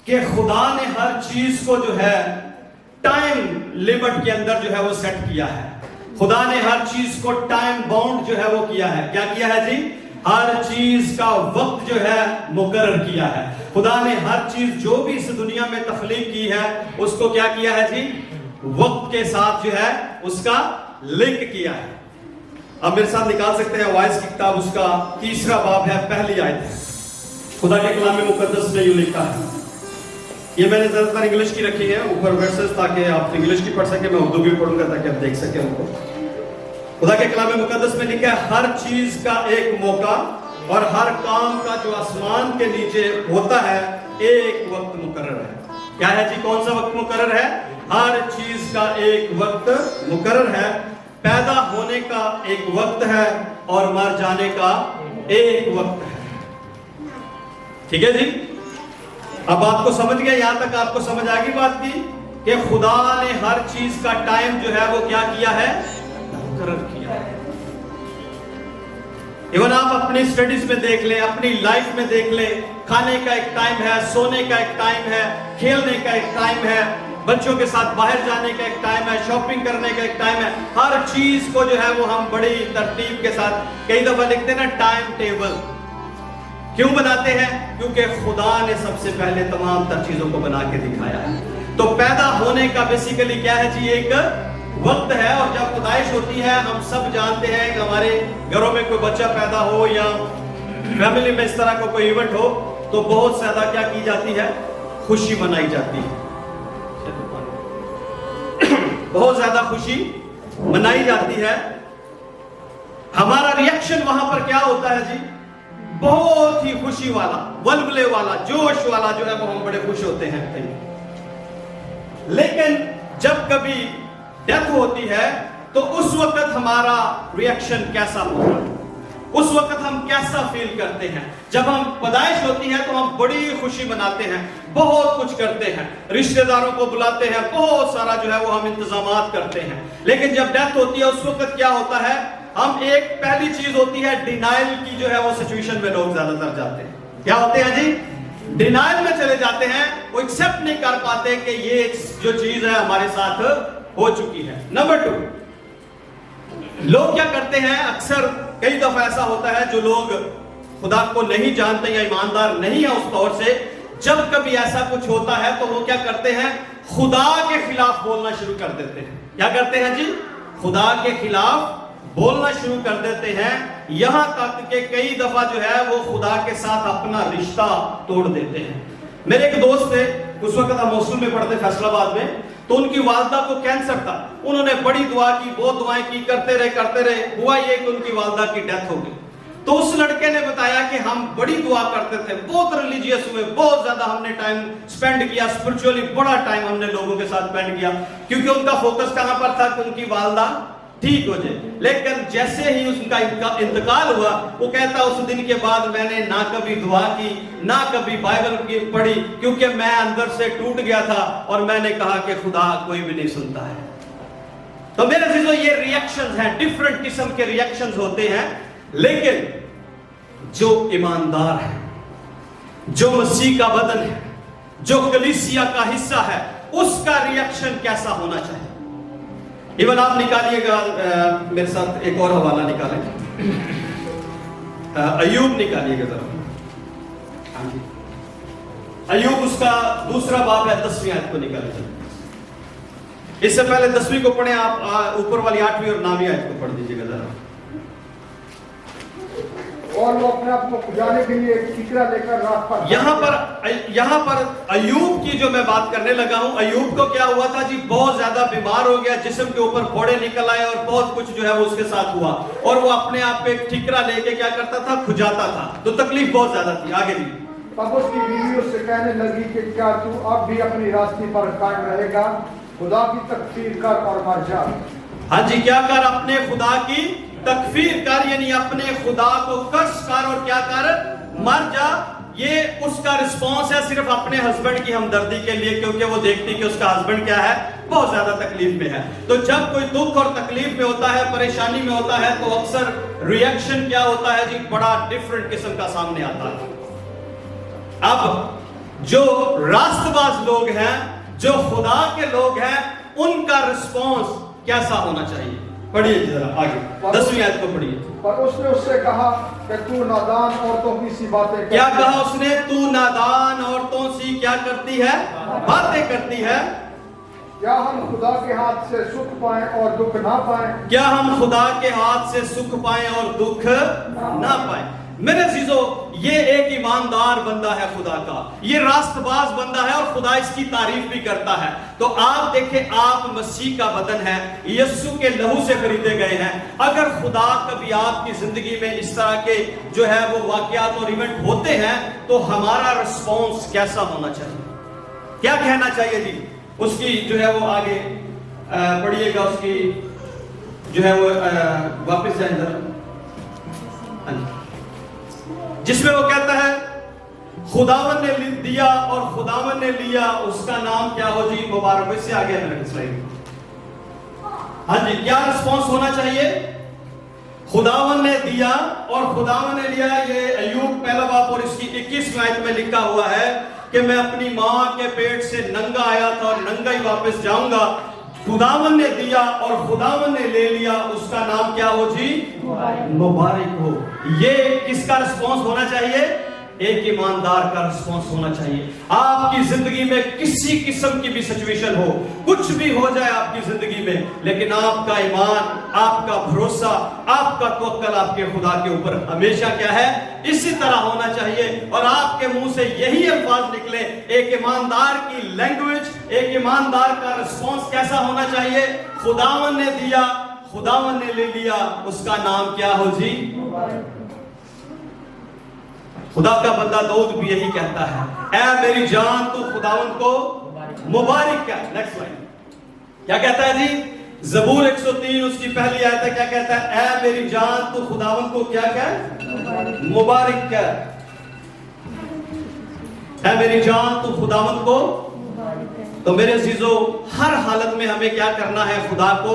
کہ خدا نے ہر چیز کو جو ہے ٹائم لمٹ کے اندر جو ہے وہ سیٹ کیا ہے. خدا نے ہر چیز کو ٹائم باؤنڈ جو ہے وہ کیا ہے. کیا کیا ہے جی؟ ہر چیز کا وقت جو ہے مقرر کیا ہے. خدا نے ہر چیز جو بھی اس دنیا میں تخلیق کی ہے اس کو کیا کیا ہے جی؟ وقت کے ساتھ جو ہے اس کا لنک کیا ہے. اب میرے ساتھ نکال سکتے ہیں وائس کی کتاب، اس کا 3 باب ہے، پہلی آیت ہے. خدا کے کلام مقدس میں یوں لکھا ہے. یہ میں نے زیادہ تر انگلش کی رکھی ہے اوپر ورسز، تاکہ آپ انگلش کی پڑھ سکیں، میں اردو بھی پڑھوں گا تاکہ آپ دیکھ سکیں ان کو. خدا کے کلام مقدس میں لکھا ہے ہر چیز کا ایک موقع اور ہر کام کا جو آسمان کے نیچے ہوتا ہے ایک وقت مقرر ہے. کیا ہے جی؟ کون سا وقت مقرر ہے؟ ہر چیز کا ایک وقت مقرر ہے. پیدا ہونے کا ایک وقت ہے اور مر جانے کا ایک وقت ہے. ٹھیک ہے جی؟ اب آپ کو سمجھ گیا؟ یہاں تک آپ کو سمجھ آ گئی بات کی کہ خدا نے ہر چیز کا ٹائم جو ہے وہ کیا کیا ہے؟ مقرر کیا ہے. ایون آپ اپنی سٹڈیز میں دیکھ لیں، اپنی لائف میں دیکھ لیں، کھانے کا ایک ٹائم ہے، سونے کا ایک ٹائم ہے، کھیلنے کا ایک ٹائم ہے، بچوں کے ساتھ باہر جانے کا ایک ٹائم ہے، شاپنگ کرنے کا ایک ٹائم ہے. ہر چیز کو جو ہے وہ ہم بڑی ترتیب کے ساتھ کئی دفعہ لکھتے ہیں نا ٹائم ٹیبل. کیوں بناتے ہیں؟ کیونکہ خدا نے سب سے پہلے تمام تر چیزوں کو بنا کے دکھایا ہے. تو پیدا ہونے کا بیسیکلی کیا ہے جی؟ ایک وقت ہے. اور جب پیدائش ہوتی ہے ہم سب جانتے ہیں کہ ہمارے گھروں میں کوئی بچہ پیدا ہو یا فیملی میں اس طرح کا کوئی ایونٹ ہو تو بہت زیادہ کیا کی جاتی ہے؟ خوشی منائی جاتی ہے. بہت زیادہ خوشی منائی جاتی ہے. ہمارا ریئیکشن وہاں پر کیا ہوتا ہے جی؟ بہت ہی خوشی والا، ولولے والا، جوش والا جو ہے وہ ہم بڑے خوش ہوتے ہیں. لیکن جب کبھی ڈیتھ ہوتی ہے تو اس وقت ہمارا ریئیکشن کیسا ہوتا ہے؟ اس وقت ہم کیسا فیل کرتے ہیں؟ جب ہم پیدائش ہوتی ہے تو ہم بڑی خوشی مناتے ہیں، بہت کچھ کرتے ہیں، رشتہ داروں کو بلاتے ہیں، بہت سارا جو ہے وہ ہم انتظامات کرتے ہیں. لیکن جب ڈیتھ ہوتی ہے اس وقت کیا ہوتا ہے؟ ہم ایک پہلی چیز ہوتی ہے ڈینائل کی جو ہے وہ سچویشن میں لوگ زیادہ تر جاتے ہیں. کیا ہوتے ہیں جی؟ ڈینائل میں چلے جاتے ہیں. وہ ایکسپٹ نہیں کر پاتے کہ یہ جو چیز ہے ہمارے ساتھ ہو چکی ہے. نمبر 2، لوگ کیا کرتے ہیں؟ اکثر کئی دفعہ ایسا ہوتا ہے جو لوگ خدا کو نہیں جانتے یا ایماندار نہیں ہیں اس طور سے، جب کبھی ایسا کچھ ہوتا ہے تو وہ کیا کرتے ہیں؟ خدا کے خلاف بولنا شروع کر دیتے ہیں. کیا کرتے ہیں جی؟ خدا کے خلاف بولنا شروع کر دیتے ہیں. یہاں تک کہ کئی دفعہ جو ہے وہ خدا کے ساتھ اپنا رشتہ توڑ دیتے ہیں. میرے ایک دوست تھے، اس وقت ہم ہاسٹل میں پڑھتے فیصل آباد میں، تو ان کی والدہ کو کینسر تھا. انہوں نے بڑی دعا کی، بہت دعائیں کی، کرتے رہے. ہوا یہ کہ ان کی والدہ کی ڈیتھ ہو گئی. تو اس لڑکے نے بتایا کہ ہم بڑی دعا کرتے تھے، بہت ریلیجیس ہوئے، بہت زیادہ ہم نے ٹائم سپینڈ کیا، اسپرچولی بڑا ٹائم ہم نے لوگوں کے ساتھ سپینڈ کیا، کیونکہ ان کا فوکس کہاں پر تھا کہ ان کی والدہ ٹھیک ہو جائے. لیکن جیسے ہی اس کا انتقال ہوا، وہ کہتا اس دن کے بعد میں نے نہ کبھی دعا کی، نہ کبھی بائبل کی پڑھی، کیونکہ میں اندر سے ٹوٹ گیا تھا اور میں نے کہا کہ خدا کوئی بھی نہیں سنتا ہے. تو میرے عزیزو، یہ ریئیکشنز ہیں، ڈیفرنٹ قسم کے ریئیکشنز ہوتے ہیں. لیکن جو ایماندار ہے، جو مسیح کا بدن ہے، جو کلیسیا کا حصہ ہے، اس کا ریئیکشن کیسا ہونا چاہیے؟ ایون آپ نکالیے گا میرے ساتھ ایک اور حوالہ نکالیں، ایوب نکالیے گا ذرا. ہاں جی، ایوب اس کا 2 باب ہے، 10ویں آیت کو نکالیے. اس سے پہلے 10ویں کو پڑھیں آپ، اوپر والی 8ویں اور 9ویں آیت کو پڑھ دیجیے گا ذرا. اور وہ اپنے آپ کو پجانے کے لیے ایک ٹھیکرا لے کر رات پر یہاں پر ایوب کی جو میں بات کرنے لگا ہوں، ایوب کو کیا ہوا تھا جی؟ بہت زیادہ بیمار ہو گیا، جسم کے اوپر پھوڑے نکل آئے اور بہت کچھ جو ہے وہ اس کے ساتھ ہوا، اور وہ اپنے آپ پہ ایک ٹھیکرا لے کے کیا کرتا تھا؟ کھجاتا تھا. تو تکلیف بہت زیادہ تھی. آگے جی. تب اس کی بیوی اس سے کہنے لگی کہ کیا تو اب بھی اپنی راستے پر قائم رہے گا؟ خدا کی تکفیر کر اور مر جا. ہاں جی، کیا کر؟ اپنے خدا کی تکفیر کر، یعنی اپنے خدا کو کش کر اور کیا کر؟ مر جا. یہ اس کا رسپانس ہے صرف اپنے ہسبینڈ کی ہمدردی کے لیے، کیونکہ وہ دیکھتی کہ اس کا ہسبینڈ کیا ہے؟ بہت زیادہ تکلیف میں ہے. تو جب کوئی دکھ اور تکلیف میں ہوتا ہے، پریشانی میں ہوتا ہے، تو اکثر ریئیکشن کیا ہوتا ہے جی؟ بڑا ڈیفرنٹ قسم کا سامنے آتا ہے. اب जो रास्तबाज लोग हैं, जो खुदा के लोग हैं, उनका रिस्पॉन्स कैसा होना चाहिए? पढ़िए जरा आगे 10वीं आयत को पढ़िए। पर उसने उससे कहा कि तू नादान औरतों की सी बातें करती क्या है। कहा उसने? तू नादान औरतों सी क्या करती है? बातें करती है। क्या हम खुदा के हाथ से सुख पाएं और दुख ना पाएं? क्या हम खुदा के हाथ से सुख पाएं और दुख ना पाएं? मेरे अजीजों, ये एक ईमानदार बंदा है खुदा का, ये रास्तबाज बंदा है और खुदा इसकी तारीफ भी करता है। तो आप देखें, आप मसीह का बदन है, यीशु के लहू से खरीदे गए हैं। अगर खुदा कभी आपकी जिंदगी में इस तरह के जो है वो वाकयात और इवेंट होते हैं, तो हमारा रिस्पॉन्स कैसा होना चाहिए? क्या कहना चाहिए जी? उसकी जो है वो आगे पढ़िएगा, उसकी जो है वो वापस जाए जरा, जिसमें वो कहता है खुदावन ने दिया और खुदावन ने लिया, उसका नाम क्या हो जी? मुबारक। इससे आगे मेरे स्लाइड। हाँ जी, क्या रिस्पॉन्स होना चाहिए? खुदावन ने दिया और खुदावन ने लिया। ये अय्यूब पहला बाब और इसकी 21 आयत में लिखा हुआ है कि मैं अपनी मां के पेट से नंगा आया था और नंगा ही वापस जाऊंगा। खुदावन ने दिया और खुदावन ने ले लिया, उसका नाम क्या हो जी? मुबारक हो। ये किसका रिस्पॉन्स होना चाहिए? एक ईमानदार का रिस्पॉन्स होना चाहिए। आपकी जिंदगी में किसी किस्म की भी सिचुएशन हो, कुछ भी हो जाए आपकी जिंदगी में, लेकिन आपका ईमान, आपका भरोसा, आपका तवक्कल आपके खुदा के ऊपर हमेशा क्या है? इसी तरह होना चाहिए। और आपके मुंह से यही अल्फाज निकले। एक ईमानदार की लैंग्वेज, एक ईमानदार का रिस्पॉन्स कैसा होना चाहिए? खुदावन ने दिया, खुदावन ने ले लिया, उसका नाम क्या हो जी? खुदा का बंदा दाऊद भी यही कहता है, ऐ मेरी जान तू खुदावन को मुबारक कर। नेक्स्ट लाइन क्या कहता है जी? ज़बूर 103 उसकी पहली आयत है, क्या कहता है? ऐ मेरी जान तू खुदावन को क्या कर? मुबारक कर। ऐ मेरी जान तू खुदावन को। तो मेरे अजीजों, हर हालत में हमें क्या करना है? खुदा को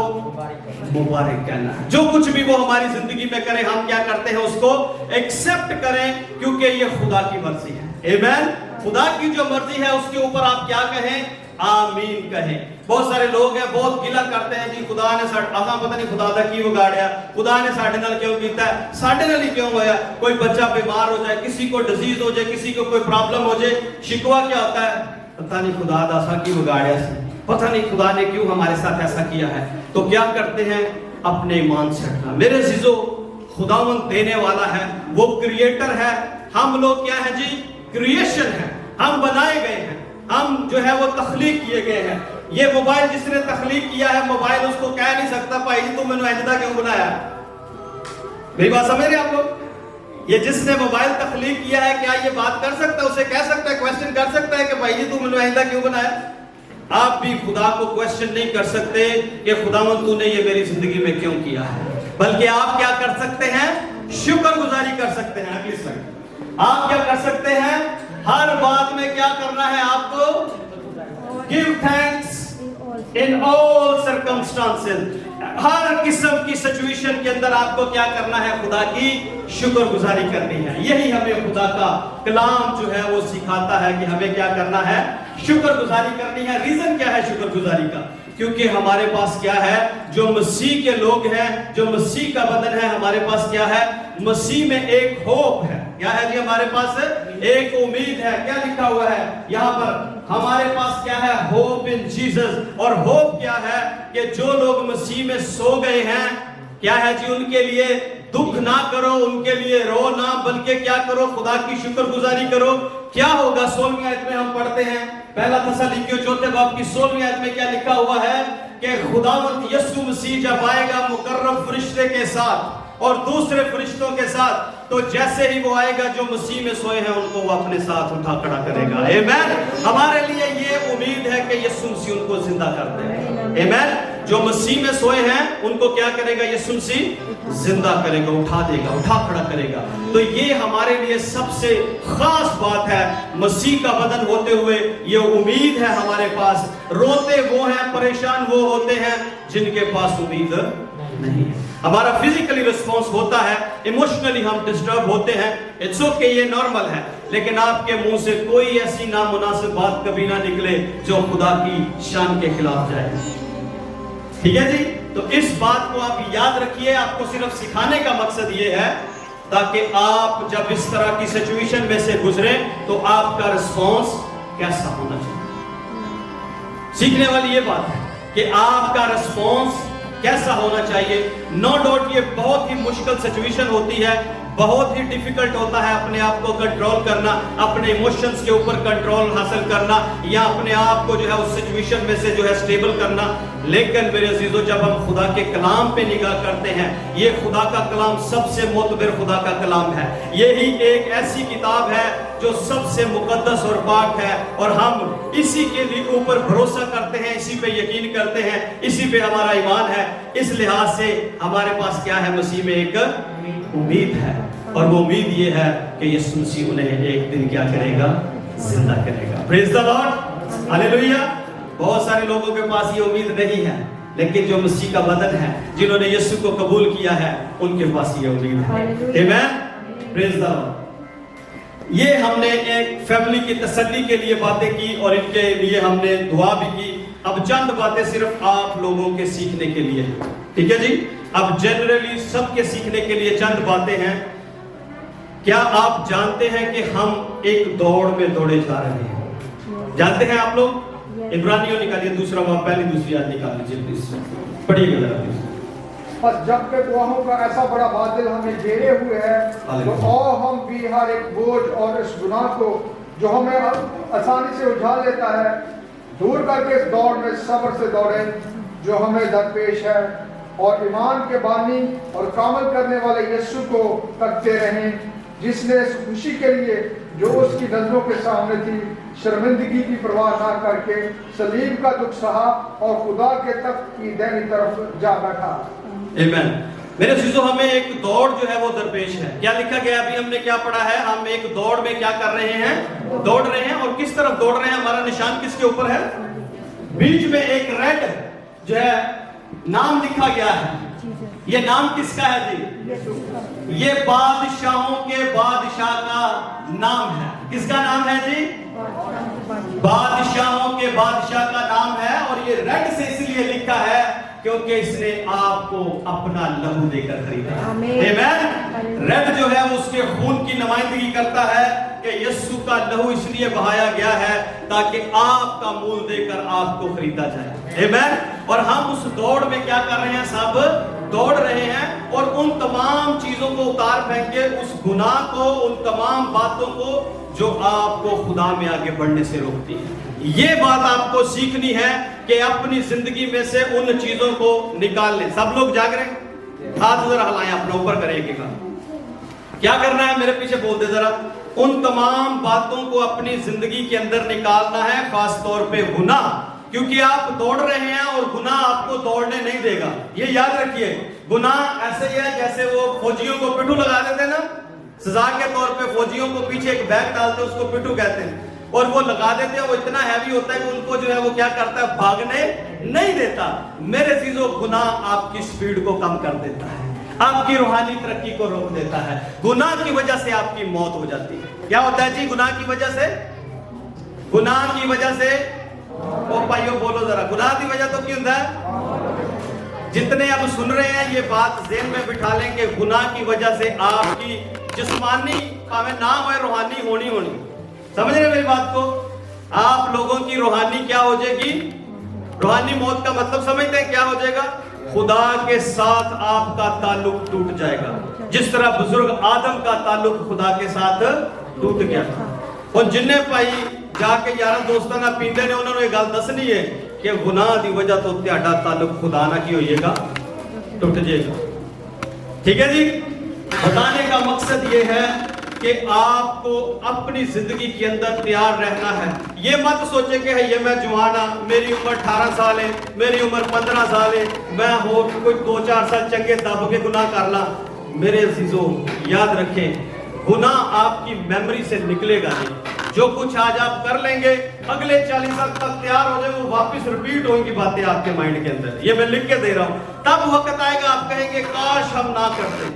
मुबारक कहना है। जो कुछ भी वो हमारी जिंदगी में करे, हम क्या करते हैं? उसको एक्सेप्ट करें, क्योंकि ये खुदा की मर्जी है। आमीन। खुदा की जो मर्जी है उसके ऊपर आप क्या कहें? आमीन कहें। बहुत सारे लोग हैं, बहुत गिला करते हैं जी, खुदा ने असा पता नहीं खुदा दा की विगाड़िया, खुदा ने साडे नाल क्यों कीता है, साडे नाल ही क्यों होया? कोई बच्चा बीमार हो जाए, किसी को डिजीज हो जाए, किसी को कोई प्रॉब्लम हो जाए, शिकवा क्या होता है? पता नहीं खुदा दा सा की विगाड़िया से, पता नहीं खुदा ने क्यों हमारे साथ ऐसा किया है। तो क्या करते हैं? अपने ईमान से हटना। मेरे अजीजों, खुदावंद देने वाला है, वो क्रिएटर है। हम लोग क्या है जी? क्रिएशन है, हम बनाए गए हैं, हम जो है वो तख्लीक किए गए हैं। ये मोबाइल जिसने तख्लीक किया है, मोबाइल उसको कह नहीं सकता भाई जी तू मैंने ऐसा क्यों बनाया। मेरी बात समझ रहे आप लोग? ये जिसने मोबाइल तख्लीक किया है, क्या ये बात कर सकता है? उसे कह सकता है, क्वेश्चन कर सकता है कि भाई जी तू मैंने ऐसा क्यों बनाया? आप भी खुदा को क्वेश्चन नहीं कर सकते कि खुदावंद तूने ये मेरी जिंदगी में क्यों किया है, बल्कि आप क्या कर सकते हैं? शुक्रगुजारी कर सकते हैं। अगली स्लाइड। आप क्या कर सकते हैं? हर बात में क्या करना है आपको? Give thanks in all circumstances. हर किस्म की सिचुएशन के अंदर आपको क्या करना है? खुदा की शुक्रगुजारी करनी है। यही हमें खुदा का कलाम जो है वो सिखाता है कि हमें क्या करना है? शुक्रगुजारी करनी है। रीजन क्या है शुक्रगुजारी का? क्योंकि हमारे पास क्या है? जो मसीह के लोग हैं, जो मसीह का बदन है, हमारे पास क्या है? मसीह में एक होप है। क्या है जी? हमारे पास एक उम्मीद है। क्या लिखा हुआ है यहाँ पर? हमारे पास क्या है? होप इन जीसस। और होप क्या है? कि जो लोग मसीह में सो गए हैं, क्या है जी? उनके लिए दुख ना करो, उनके लिए रो ना, बल्कि क्या करो? खुदा की शुक्रगुजारी करो। क्या होगा? 16वीं आयत में हम पढ़ते हैं, पहला थेसलोनिकियों 4 बाब की 16वीं आयत में क्या लिखा हुआ है? कि खुदावंद यीशु मसीह जब आएगा मुकर्रम फरिश्ते के साथ और दूसरे फरिश्तों के साथ, तो जैसे ही वो आएगा, जो मसीह में सोए हैं उनको वो अपने साथ उठा खड़ा करेगा। आमीन। हमारे लिए ये उम्मीद है कि यीशु मसीह उनको जिंदा कर देगा। आमीन। जो मसीह में सोए हैं उनको क्या करेगा? यीशु मसीह जिंदा करेगा, उठा देगा, उठा खड़ा करेगा। तो ये हमारे लिए सबसे खास बात है। मसीह का बदन होते हुए ये उम्मीद है हमारे पास। रोते वो हैं, परेशान वो होते हैं जिनके पास उम्मीद नहीं है। हमारा फिजिकली रिस्पॉन्स होता है, इमोशनली हम डिस्टर्ब होते हैं, इट्स ओके, ये नॉर्मल है, लेकिन आपके मुंह से कोई ऐसी नामुनासिब बात कभी ना निकले जो खुदा की शान के खिलाफ जाए। ठीक है जी? तो इस बात को आप याद रखिए। आपको सिर्फ सिखाने का मकसद ये है ताकि आप जब इस तरह की सिचुएशन में से गुजरे तो आपका रिस्पॉन्स कैसा होना चाहिए। सीखने वाली ये बात है कि आपका रिस्पॉन्स कैसा होना चाहिए। नो डाउट ये बहुत ही मुश्किल सिचुएशन होती है, बहुत ही डिफिकल्ट होता है अपने आप को कंट्रोल करना, अपने इमोशंस के ऊपर कंट्रोल हासिल करना, या अपने आप को जो है उस सिचुएशन में से जो है स्टेबल करना। लेकिन मेरे अजीजों, जब हम खुदा के कलाम पे निगाह करते हैं, ये खुदा का कलाम सबसे मोतबर खुदा का कलाम है। यही एक ऐसी किताब है जो सबसे मुकद्दस और पाक है, और हम इसी के लिए ऊपर भरोसा करते हैं, इसी पे यकीन करते हैं, इसी पे हमारा ईमान है। इस लिहाज से हमारे पास क्या है? मसीह में एक उम्मीद है, और वो उम्मीद ये है कि यीशु मसीह उन्हें एक दिन क्या करेगा? जिंदा करेगा। Praise the Lord, hallelujah. बहुत सारे लोगों के पास ये उम्मीद नहीं है, लेकिन जो मसीह का बदन है, जिन्होंने यीशु को कबूल किया है, उनके पास ये उम्मीद है। आमीन, प्रेज द लॉर्ड। ये हमने एक फैमिली की तसल्ली के लिए बातें की, और इनके लिए हमने दुआ भी की। अब चंद बातें सिर्फ आप लोगों के सीखने के लिए, ठीक है जी? अब जनरली सबके सीखने के लिए चंद बातें हैं। क्या आप जानते हैं कि हम एक दौड़ में दौड़े जा रहे हैं? जानते हैं आप लोग? इब्रानियों निकालिए, दूसरा बाब, पहली दूसरी आयत निकाल लीजिए प्लीज, पढ़िएगा जरा। बस जब के गवाहों का ऐसा बड़ा बादल हमें घेरे हुए है, तो और हम भी हर एक बोझ और इस गुनाह को जो हमें आसानी से उठा लेता है, दूर करके इस दौड़ में सब्र से दौड़े जो हमें दरपेश है, और ईमान के बानी और कामल करने वाले यीशु को तकते रहें, जिसने इस खुशी के लिए जो उसकी नजरों के सामने थी, शर्मिंदगी की परवाह ना करके सलीब का दुख सहा और खुदा के तख्त की दाहिनी तरफ जा बैठा। आमीन। मेरे अजीजों, हमें एक दौड़ जो है वो दरपेश है। क्या लिखा गया? अभी हमने क्या पढ़ा है? हम एक दौड़ में क्या कर रहे हैं? दौड़ रहे हैं। और किस तरफ दौड़ रहे हैं? हमारा निशान किसके ऊपर है? बीच में एक रेड जो है नाम लिखा गया है। ये नाम किसका है जी? ये बादशाहों के बादशाह का नाम है। किसका नाम है जी? बादशाहों के बादशाह का नाम है। और ये रेड से इसलिए लिखा है क्योंकि इसने आपको अपना लहू देकर खरीदा। आमीन। रेड जो है उसके खून की नुमाइंदगी करता है कि यीशु का लहू इसलिए बहाया गया है ताकि आपका मूल देकर आपको खरीदा जाए। आमीन। और हम उस दौड़ में क्या कर रहे हैं? सब दौड़ रहे हैं, और उन तमाम चीजों को उतार फेंक के, उस गुनाह को, उन तमाम बातों को जो आपको खुदा में आगे बढ़ने से रोकती है। ये बात आपको सीखनी है कि अपनी जिंदगी में से उन चीजों को निकाल लें। सब लोग जाग रहे हैं? हाथ जरा हिलाएं, अपने ऊपर करेंगे। क्या करना है? मेरे पीछे बोल दे जरा। उन तमाम बातों को अपनी जिंदगी के अंदर निकालना है, खास तौर पे गुनाह, क्योंकि आप दौड़ रहे हैं और गुनाह आपको दौड़ने नहीं देगा। ये याद रखिए। गुनाह ऐसे ही है जैसे वो फौजियों को पिट्ठू लगा देते हैं ना, सजा के तौर पे फौजियों को पीछे एक बैग डालते हैं, उसको पिट्ठू कहते हैं, और वो लगा देते हैं। वो इतना हैवी होता है कि उनको जो है वो क्या करता है? भागने नहीं देता। मेरे चीजों, गुनाह आपकी स्पीड को कम कर देता है, आपकी रूहानी तरक्की को रोक देता है। गुनाह की वजह से आपकी मौत हो जाती है। क्या होता है जी? गुनाह की वजह से, गुनाह की वजह से, ओ भाइयों बोलो जरा, गुनाह की वजह तो क्यों है? जितने अब सुन रहे हैं ये बात ज़हन में बिठा लें कि गुनाह की वजह से आपकी जिस्मानी भावे ना हो, रूहानी होनी। समझ रहे मेरी बात को? आप लोगों की रूहानी क्या हो जाएगी? रूहानी मौत का मतलब समझते हैं क्या हो जाएगा? खुदा के साथ आपका ताल्लुक टूट जाएगा, जिस तरह बुजुर्ग आदम का ताल्लुक खुदा के साथ टूट गया। और जिन्हें भाई जाके यार दोस्तों ना पींदे ने, उन्होंने ये गल दसनी है कि गुनाह की वजह तो ਤੁਹਾਡਾ ताल्लुक खुदा ना की होइएगा, टूट जाएगा। ठीक है जी? बताने का मकसद ये है कि आपको अपनी जिंदगी के अंदर तैयार रहना है। ये मत सोचे कि ये मैं जवान हाँ, मेरी उम्र 18 साल है, मेरी उम्र 15 साल है, मैं हो कोई 2-4 साल चंगे दब के गुनाह कर ला। मेरे अजीजों, याद रखें, गुनाह आपकी मेमोरी से निकलेगा नहीं। जो कुछ आज आप कर लेंगे अगले 40 साल तक तैयार हो जाए वो वापस रिपीट होंगी बातें आपके माइंड के अंदर। ये मैं लिख के दे रहा हूं। तब वक्त आएगा आप कहेंगे काश हम ना करते,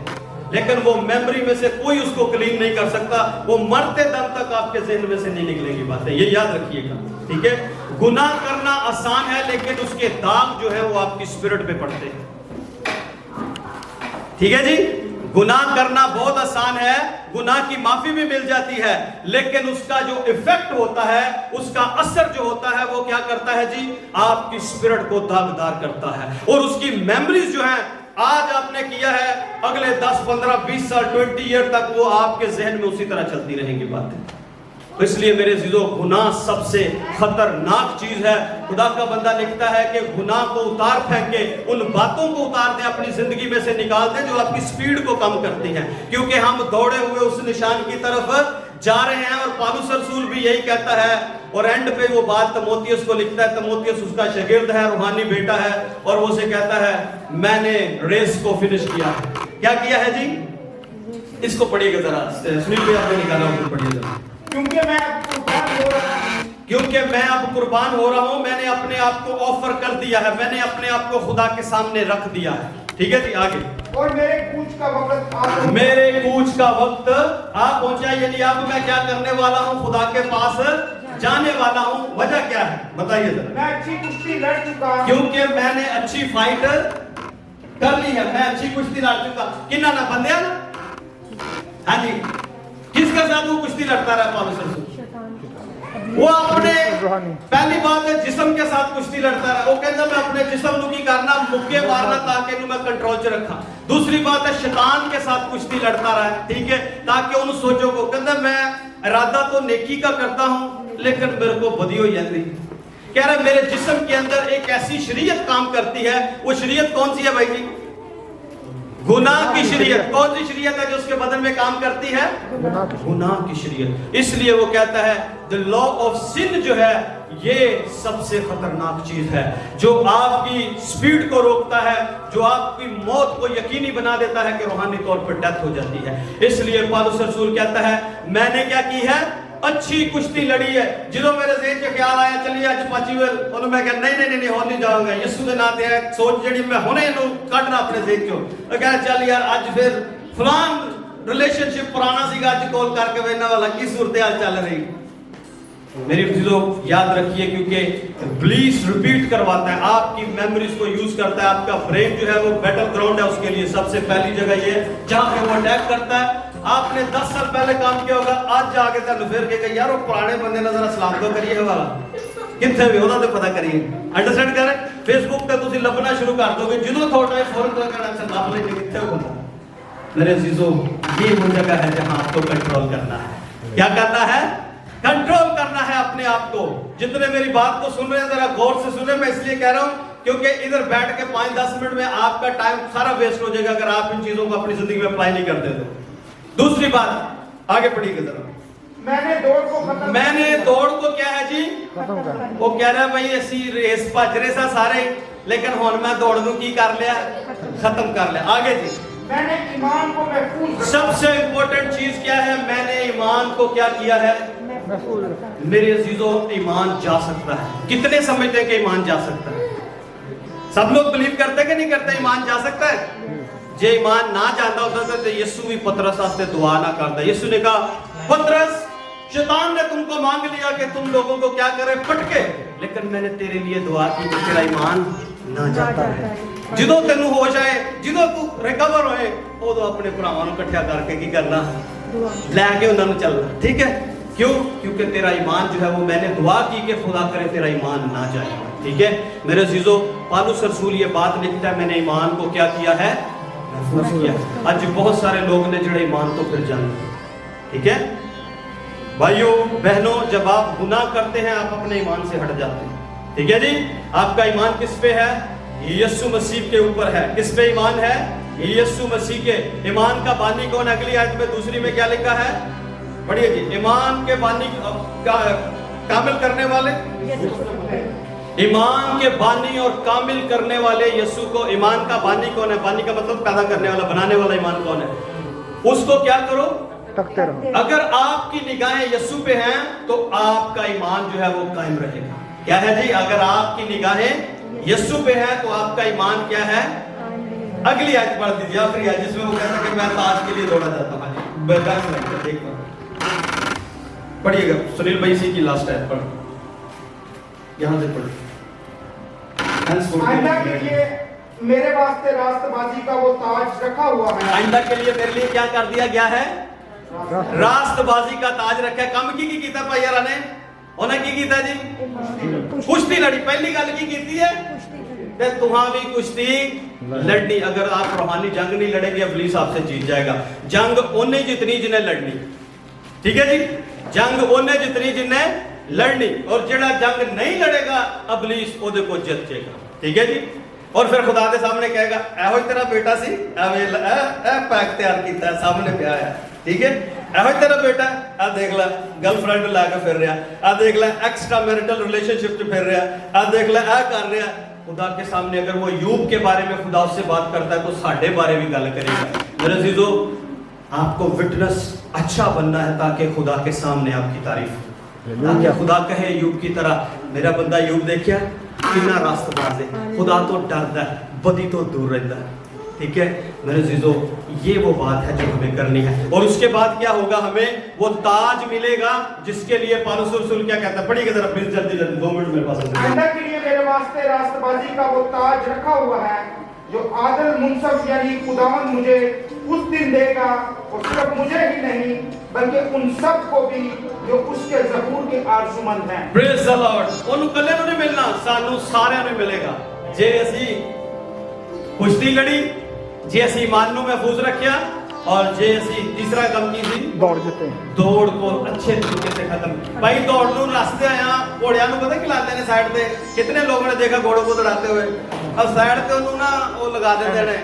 लेकिन वो मेमोरी में से कोई उसको क्लीन नहीं कर सकता। वो मरते दम तक आपके ज़हन में से नहीं निकलेगी बातें, ये याद रखिएगा, ठीक है। गुनाह करना आसान है, लेकिन उसके दाग जो है वो आपकी स्पिरिट पे पड़ते हैं, ठीक है जी। गुनाह करना बहुत आसान है, गुनाह की माफी भी मिल जाती है, लेकिन उसका जो इफेक्ट होता है, उसका असर जो होता है, वो क्या करता है जी, आपकी स्पिरिट को दागदार करता है। और उसकी मेमोरीज जो है, आज आपने किया है, अगले 10, 15, 20 साल, 20 ईयर तक वो आपके जहन में उसी तरह चलती रहेंगी बातें। तो इसलिए मेरे अज़ीज़ों, गुनाह सबसे खतरनाक चीज है। खुदा का बंदा लिखता है कि गुनाह को उतार फेंके, उन बातों को उतार दें, अपनी जिंदगी में से निकाल दें जो आपकी स्पीड को कम करती हैं, क्योंकि हम दौड़े हुए उस निशान की तरफ जा रहे हैं। और पौलुस रसूल भी यही कहता है, और एंड पे वो बात तिमोथियस को लिखता है। तिमोथियस उसका शागिर्द है, रूहानी बेटा है, और वो उसे कहता है मैंने रेस को फिनिश किया है। क्या किया है जी? इसको पढ़िएगा जरा, सुनील भाई आपने निकाला, पढ़िए जरा। क्योंकि मैं अब कुर्बान हो रहा हूं, क्योंकि मैं अब कुर्बान हो रहा हूं, मैंने अपने आप को ऑफर कर दिया है, मैंने अपने आप को खुदा के सामने रख दिया है, ठीक है जी। आगे, और मेरे कूच का वक्त आ पहुंचा। मेरे कूच का वक्त आ पहुंचा, यानी अब मैं क्या करने वाला हूं, खुदा के पास जाने वाला हूं। वजह क्या है बताइए जरा। मैं अच्छी कुश्ती लड़ चुका हूं, क्योंकि मैंने अच्छी फाइट कर ली है, मैं अच्छी कुश्ती लड़ चुका। किन्ना ना बंदे ना, हाँ जी, किसके साथ वो कुश्ती लड़ता रहा पौलुस रसूल? वो अपने, पहली बात है जिस्म के साथ कुश्ती लड़ता रहा। वो कहता मैं अपने जिस्म को की करना, मुक्के मारना ताकि मैं कंट्रोल च रखा। दूसरी बात है शैतान के साथ कुश्ती लड़ता रहा, ठीक है, ताकि उन सोचों को, कहता मैं इरादा तो नेकी का करता हूं, लेकिन मेरे को बदी हो जाती। कह रहा मेरे जिस्म के अंदर एक ऐसी शरीयत काम करती है। वो शरीयत कौन सी है भाई जी? गुनाह की शरीयत। कौन सी शरीयत है जो उसके बदन में काम करती है? गुनाह की शरीयत। इसलिए वो कहता है द लॉ ऑफ सिन जो है, ये सबसे खतरनाक चीज है, जो आपकी स्पीड को रोकता है, जो आपकी मौत को यकीनी बना देता है कि रूहानी तौर पर डेथ हो जाती है। इसलिए पौलुस रसूल कहता है मैंने क्या की है, अच्छी कुश्ती लड़ी है। जो मेरे ज़हन में ख्याल आया चलिए आज पाचीवेल, और मैं कह नहीं हो नहीं जाऊंगा, यीशु के नाते है सोच जड़ी मैं हुणे नु काटना अपने ज़हन चो। और कह चल यार आज फिर फलान रिलेशनशिप पुराना सीगा, आज कॉल करके वेना वाला की सूरत हाल चल रही। मेरी चीजों याद रखिए, क्योंकि इब्लीस रिपीट करवाता है, आपकी मेमोरीज को यूज करता है। आपका ब्रेन जो है वो बैटल ग्राउंड है उसके लिए। सबसे पहली जगह ये जहां पे वो अटैक करता है। आपने 10 साल पहले काम किया होगा, आज जाके तेन फिर के यार वो पुराने बंदे ने जरा सलाम तो करिए वाला कितने भी होता तो पता करिए। अंडरस्टैंड करें? फेसबुक पे तुम लभना शुरू कर दोगे, जो थोड़ा है फौरन तो कहना लभ लेंगे कितने होगा। मेरे अजीजों, ये वो जगह है जहां आपको कंट्रोल करना है। क्या करना है? कंट्रोल करना है अपने आप को। जितने मेरी बात को सुन रहे हैं जरा गौर से सुने। मैं इसलिए कह रहा हूं क्योंकि इधर बैठ के 5-10 मिनट में आपका टाइम सारा वेस्ट हो जाएगा अगर आप इन चीजों को अपनी जिंदगी में अप्लाई नहीं करते तो। दूसरी बात आगे पढ़िएगा जरा। मैंने दौड़ को क्या है जी? वो कह रहा है भाई ऐसी रेस भज रहे सा सारे, लेकिन हुन मैं दौड़ नूं की कर लिया, खत्म कर लिया। आगे जी, मैंने ईमान को महफूज। सबसे इंपॉर्टेंट चीज क्या है? मैंने ईमान को क्या किया है? मेरे अजीजों, ईमान जा सकता है। कितने समझते हैं कि ईमान जा सकता है? सब लोग बिलीव करते हैं कि नहीं करते ईमान जा सकता है? जे ईमान ना जाता होता तो यीशु भी पतरस वास्ते दुआ ना करता। यीशु ने कहा पतरस, शैतान ने तुमको मांग लिया कि तुम लोगों को क्या करे, पटके, लेकिन मैंने तेरे लिए दुआ की कि तेरा ईमान ना जाता है। ਜਦੋਂ ਤੈਨੂੰ ਹੋਸ਼ ਆਏ, ਜਦੋਂ ਤੂੰ ਰਿਕਵਰ ਹੋਏ, ਉਦੋਂ ਆਪਣੇ ਭਰਾਵਾਂ ਨੂੰ ਇਕੱਠਿਆ ਕਰਕੇ ਕੀ ਕਰਨਾ? ਲੈ ਕੇ ਉਹਨਾਂ ਨੂੰ ਚੱਲਣਾ। ठीक है? क्यों? क्योंकि तेरा ईमान जो है वो मैंने दुआ की कि खुदा करे तेरा ईमान ना जाए। ठीक है मेरे अजीजों, पौलुस रसूल ये बात लिखता है मैंने ईमान को क्या किया है? महफूज किया। आज बहुत सारे लोग ने जड़े ईमान तो फिर जान। ठीक है भाइयों बहनों, जब आप गुनाह करते हैं आप अपने ईमान से हट जाते हैं। ठीक है जी, आपका ईमान किस पे है? यीशु मसीह के ऊपर है। किस पे ईमान है? यीशु मसीह के। ईमान का बानी कौन? अगली आयत में दूसरी में क्या लिखा है? पढ़िए जी। ईमान के बानी कामिल करने वाले, ईमान के बानी और कामिल करने वाले यीशु को। ईमान का बानी कौन है? बानी का मतलब पैदा करने वाला, बनाने वाला। ईमान कौन है? उसको क्या करो? तकते रहो। अगर आपकी निगाहें यीशु पे हैं तो आपका ईमान जो है वो कायम रहेगा। क्या है जी? अगर आपकी निगाहें यीशु पे हैं तो आपका ईमान क्या है? अगली आयत पढ़ दीजिए, आखिरी आयत जिसमें वो कहता है कि मैं ताज के लिए दौड़ा जाता हूँ। पढ़िएगा सुनील भाई सी की लास्ट आयत पढ़, यहां से पढ़। आइंदा के लिए मेरे वास्ते रास्तबाजी का वो ताज रखा हुआ है। आइंदा के लिए मेरे लिए क्या कर दिया गया है? रास्तबाजी का ताज रखा है। कम की कीता भाई यार ने उन्हें की कीता जी? कुश्ती लड़ी। पहली गल की कीती है ते तुहां भी कुश्ती लड़नी। अगर आप रूहानी जंग नहीं लड़ेंगे इब्लीस आपसे जीत जाएगा। जंग ओने जितनी जिन्हें लड़नी, ठीक है जी, जंग ओने जितनी जिन्हें लड़नी, और जेड़ा जंग नहीं लड़ेगा इब्लीस ओदे को जित जाएगा। ठीक है जी। और फिर खुदा के सामने कहेगा एहो ही तेरा बेटा सी, ए पैक तैयार कीता है सामने पिया है। ठीक है, एहो ही तेरा बेटा, आ देख ला गर्लफ्रेंड लाके फिर रहा, आ देख ला एक्स्ट्रा मैरिटल रिलेशनशिप च फिर रहा, आ देख ला आ कर रहा। खुदा के सामने अगर वो यूब के बारे में खुदा उससे बात करता है तो साढ़े बारे भी गल करेगा। मेरे अजीजों, आपको विटनेस अच्छा बनना है ताकि खुदा के सामने आपकी तारीफ हो, ताकि खुदा कहे यूब की तरह मेरा बंदा यूब देखिया कितना रास्तबाज है, खुदा तो डरता है, बदी तो दूर रहता है। ठीक है मेरे अजीजों, ये वो बात है जो हमें करनी है। और उसके बाद क्या होगा? हमें वो ताज मिलेगा जिसके लिए पौलुस रसूल क्या कहता है? पढ़िएगा जरा प्लीज, जल्दी जल्दी, 2 मिनट मेरे पास है। आइंदा के लिए मेरे वास्ते रास्तबाजी का वो ताज रखा हुआ है जो आदिल मुनसफ यानी खुदावंद मुझे उस दिन देगा, और सिर्फ मुझे ही नहीं बल्कि उन सब को भी जो उसके ज़हूर के आरज़ूमंद हैं। Praise the Lord. उन कल्ले नहीं मिलना, सानू सारे नहीं मिलेगा जे असी कुश्ती लड़ी, जे असी ईमान नू महफूज रखिया, और जे असी तीसरा काम की थी दौड़ जीते हैं, दौड़ को अच्छे तरीके से खत्म। भाई दौड़ नू रास्ते आया घोड़िया नू पता खिलाते ने साइड पे, कितने लोगों ने देखा घोड़ों को दौड़ाते हुए, अब साइड पे उन्होंने ना वो लगा देते ने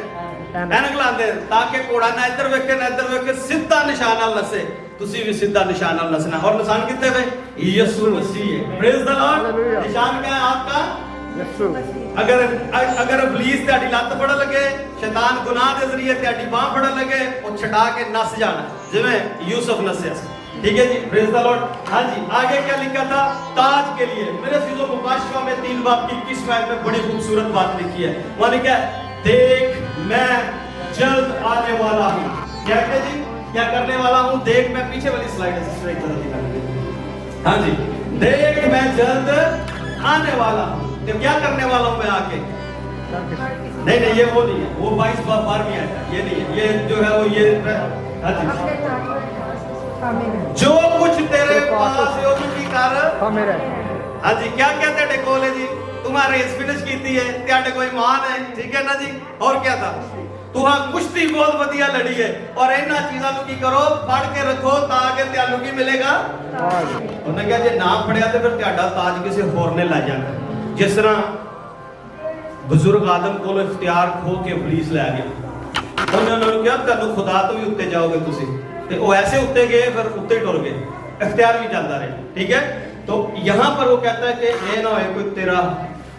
एनक लाते ताकि घोड़ा ना इधर वेखे ना इधर वेखे, सीधा निशान नाल नसे। तुसी भी सीधा निशान नाल नसना। और निशान कितने पे? यीशु मसीह है। Praise the Lord. निशान क्या है आपका? यीशु। अगर इब्लीस तेरी लत फड़ लगे, शैतान गुनाह के जरिए तेरी बाह फड़ लगे, वो छटा के नस जाना जिवें यूसुफ नसिया। ठीक है जी, प्रेज द लॉर्ड। हाँ जी, आगे क्या लिखा था? ताज के लिए। मेरे चीजों मुकाशवा में 3 बाब की 21 आयत में बड़ी खूबसूरत बात लिखी है। वहां लिखा है देख मैं जल्द आने वाला हूँ। क्या है जी? क्या करने वाला हूँ? देख, मैं पीछे वाली स्लाइड है। हाँ जी, देख मैं जल्द आने वाला हूँ। तो क्या करने वाला हूँ मैं आके? नहीं नहीं, ये वो नहीं है, वो 22 बार में आया, ये नहीं है, ये जो है वो ये। हाँ जी, जो कुछ तेरे पास है उसकी कर। हाँ जी, क्या कहते हैं कोले जी? तुम्हारे फिनिश की है, त्याडे कोई मान है। ठीक है ना जी। और क्या था? तुहां कुश्ती बहुत बढ़िया लड़ी है, और इन्हां चीज़ां नूं की करो, फड़ के रखो ताकि त्यानू की मिलेगा ताज। उन्हें क्या जे ना फड़िया तो फिर त्याडा ताज किसी होर ने लै जाना। जिस तरह बुजुर्ग आदम को इख्तियार खो के पुलिस लै गया, उन्होंने क्या तेनू खुदा तो भी उत्ते जाओगे तुसी, ते वो ऐसे उत्ते गए फिर उत्ते टुर गए, इख्तियार भी चलता रहे। ठीक है, तो यहां पर वो कहता है कि ये ना हो कोई तेरा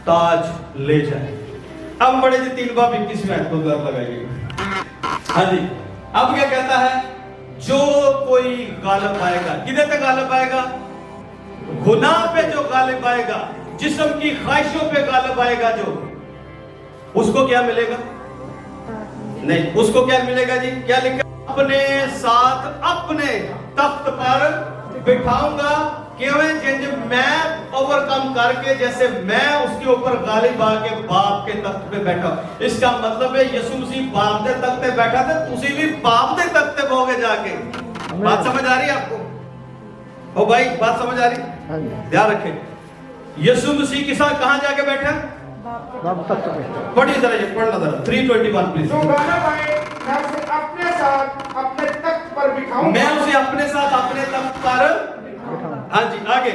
ताज ले जाए। अब बड़े जी 3 बाब 21 आयत को गौर लगाइएगा। हाँ जी, अब क्या कहता है? जो कोई गालिब आएगा, किधर तक गालिब आएगा? गुनाह पे जो गालिब आएगा, जिस्म की ख्वाहिशों पे गालिब आएगा, जो उसको क्या मिलेगा? नहीं, उसको क्या मिलेगा जी? क्या लिखा? अपने साथ अपने तख्त पर बिठाऊंगा। क्यों? जब मैं ओवरकम करके, जैसे मैं उसके ऊपर गालिब आके बाप के तख्त पे बैठा। इसका मतलब है यीशु मसीह बाप के तख्त पे बैठा था, तुसी भी बाप के तख्त पे बोगे जाके। बात समझ आ रही है आपको? ओ भाई, बात समझ आ रही? ध्यान रखें, यीशु मसीह के साथ कहां जाके बैठा? बाप तख्त पे। पढ़िए जरा, ये पढ़ना जरा 321 प्लीज। जो गालिब आए मैं उसे अपने साथ अपने तख्त पर बिठाऊंगा। मैं उसे अपने साथ अपने तख्त पर। हाँ जी, आगे।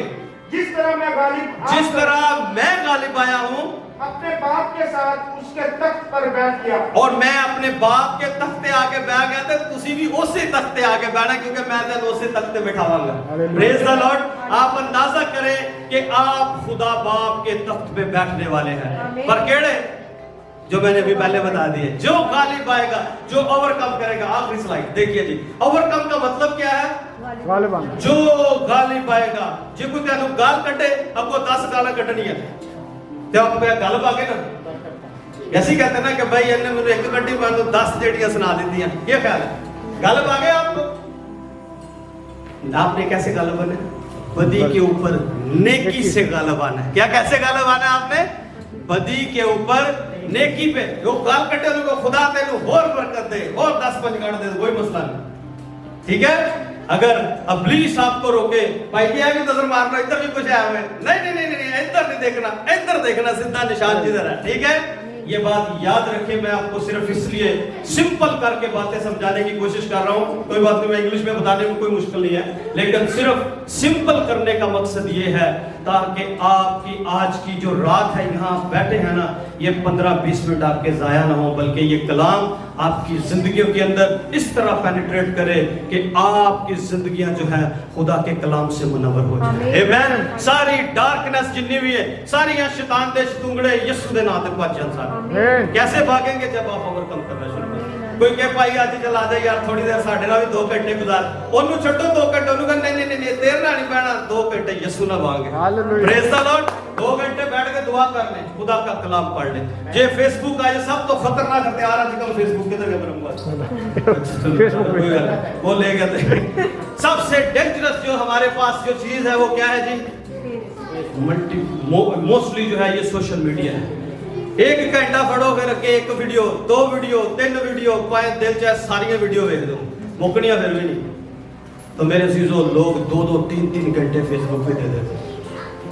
जिस तरह मैं गालिब आया हूँ अपने बाप के साथ उसके तख्त पर बैठ गया, और मैं अपने बाप के तख्ते आके बैठ गया, तो तुसी भी उसी तख्ते आके बैठना, क्योंकि मैं तेन उसी तख्ते बिठाऊंगा। Praise the Lord. आप अंदाजा करें कि आप खुदा बाप के तख्त पे बैठने वाले हैं, पर केड़े? जो मैंने अभी पहले बता दिए, जो गालिब आएगा, जो ओवरकम करेगा। आखिरी स्लाइड देखिए जी, ओवरकम का मतलब क्या है? गालिब आना। जो गालिब आएगा। जे कोई तेन गाल कटे, अब वो 10 गाल कटनी है, तो आप गालिब आ गए ना। ऐसे कहते ना कि भाई इन्हें मेरे एक कट्टी मैं 10 जेड़ियां सुना दी हैं, ये ख्याल है? गालिब आ गए आपको। आपने कैसे गालिब बने? बदी के ऊपर नेकी से गालिब आना है। क्या कैसे गालिब आना है आपने? बदी के ऊपर नेकी पे। जो गाल कटे उनको खुदा तेनू और बरकत दे, और 10 पंचगाड़ दे, कोई मसला नहीं, ठीक है। अगर इब्लीस आपको रोके, भाई ये भी नजर मारना, इधर भी कुछ है हमें, नहीं, इधर नहीं देखना, इधर देखना, सीधा निशान जिधर है, ठीक है। ये बात याद रखिए। मैं आपको सिर्फ इसलिए सिंपल करके बातें समझाने की कोशिश कर रहा हूं, कोई बात नहीं, मैं इंग्लिश में बताने में कोई मुश्किल नहीं है, लेकिन सिर्फ सिंपल करने का मकसद ये है ताकि आपकी आज की जो रात है यहाँ बैठे हैं ना, ये 15-20 मिनट आपके जाया ना हो, बल्कि ये कलाम आपकी जिंदगियों के अंदर इस तरह पेनिट्रेट करे कि आपकी जिंदगियां जो है खुदा के कलाम से मुनव्वर हो जाए। आमीन। सारी डार्कनेस जितनी भी है, सारी यहाँ शैतान दे शतुंगड़े यीशु दे नाम ते भज जान सारे। कैसे भागेंगे? जब आप ओवरकम करना शुरू करें। कोई कहे भाई आज चल आ जा यार, थोड़ी देर साढ़े नाल भी 2 घंटे गुजार, ओनू छड्डो 2 घंटे, ओनू कह नहीं तेरे नाल नहीं बैठना, 2 घंटे यीशु नाल मांगे। Praise the Lord. 2 घंटे बैठ के दुआ कर ले, खुदा का कलाम पढ़ ले। जे फेसबुक आज सब तो खतरनाक हथियार आजकल फेसबुक किधर गया फेसबुक वो ले गए। सबसे डेंजरस जो हमारे पास जो चीज है वो क्या है जी? मोस्टली जो है ये सोशल मीडिया है। 1 घंटा फड़ो फिर के 1 वीडियो, 2 वीडियो, 3 वीडियो, पाए दिल चाहे सारी वीडियो देख दो, मुकनिया फिर भी नहीं। तो मेरे चीजों लोग 2-2, 3-3 घंटे फेसबुक पे दे देते,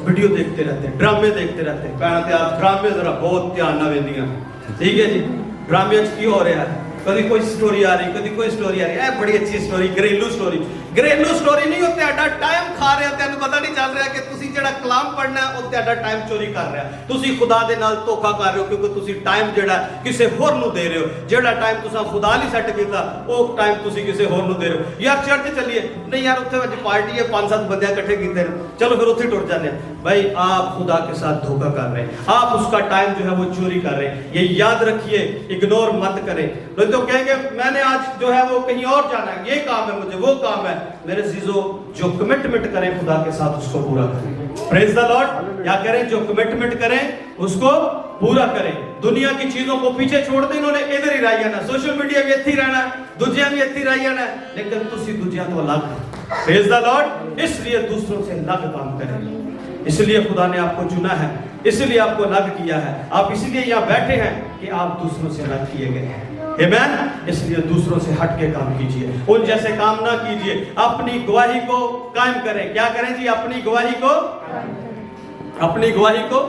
वीडियो देखते रहते हैं, ड्रामे देखते रहते हैं। कहते आप ड्रामे जरा बहुत ध्यान ना वेंदियां, ठीक है जी। ड्रामे की हो रहा है, कभी कोई स्टोरी आ रही, कभी कोई स्टोरी आ रही है, बड़ी अच्छी स्टोरी, घरेलू स्टोरी। घरेलू स्टोरी नहीं होते, आडा टाइम खा रहे, तेन पता नहीं चल रहा कि तुसी जेड़ा कलाम पढ़ना है वो तेरा टाइम चोरी कर रहा है। तुसी खुदा दे नाल धोखा कर रहे हो, क्योंकि तुसी टाइम जेड़ा किसी होर नू दे रहे हो। जेड़ा टाइम तुसा खुदा नहीं सेट कीता वो टाइम तुसी किसी होर नू दे रहे हो। यार चर्च चलिए, नहीं यार उत्थे विच पार्टी है, 5-7 बंदे इकट्ठे कीते, चलो फिर उत्थे टुर जाने। भाई आप खुदा के साथ धोखा कर रहे हैं, आप उसका टाइम जो है वो चोरी कर रहे हैं। ये याद रखिए, इग्नोर मत करें। तो कहेंगे मैंने आज जो है वो कहीं और जाना है, ये काम है मुझे, वो काम है। मेरे चीजों जो कमिटमेंट करें खुदा के साथ उसको पूरा करें। Praise the Lord. क्या करें? जो कमिटमेंट करें उसको पूरा करें। दुनिया की चीजों को पीछे छोड़ दे, इन्होंने इधर ही रह जाना, सोशल मीडिया भी इत्थे रहना, दूजिया भी इत्थे रह जाना, लेकिन तुसी दूजिया तो अलग। Praise the Lord. इसलिए दूसरों से अलग काम करें, इसलिए खुदा ने आपको चुना है, इसलिए आपको अलग किया है। आप इसलिए यहाँ बैठे हैं कि आप दूसरों से अलग किए गए हैं। आमीन। इसलिए दूसरों से हट के काम कीजिए, उन जैसे काम ना कीजिए। अपनी गवाही को कायम करें। क्या करें जी? अपनी गवाही को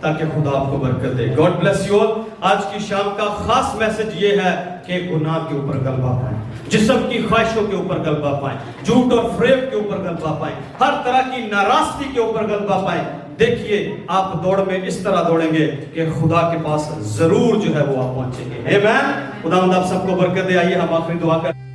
ताकि खुदा आपको बरकत दे। God bless you all. आज की शाम का खास मैसेज ये है कि गुनाह के ऊपर गलबा पाएं, जिस्म की ख्वाहिशों के ऊपर गलबा पाएं, झूठ और फ्रेब के ऊपर गलबा पाएं, हर तरह की नाराजगी के ऊपर गलबा पाएं। देखिए आप दौड़ में इस तरह दौड़ेंगे कि खुदा के पास जरूर जो है वो आप पहुंचेंगे। आमीन। खुदा आप सबको बरकत दे। आइए हम आखिरी दुआ करें।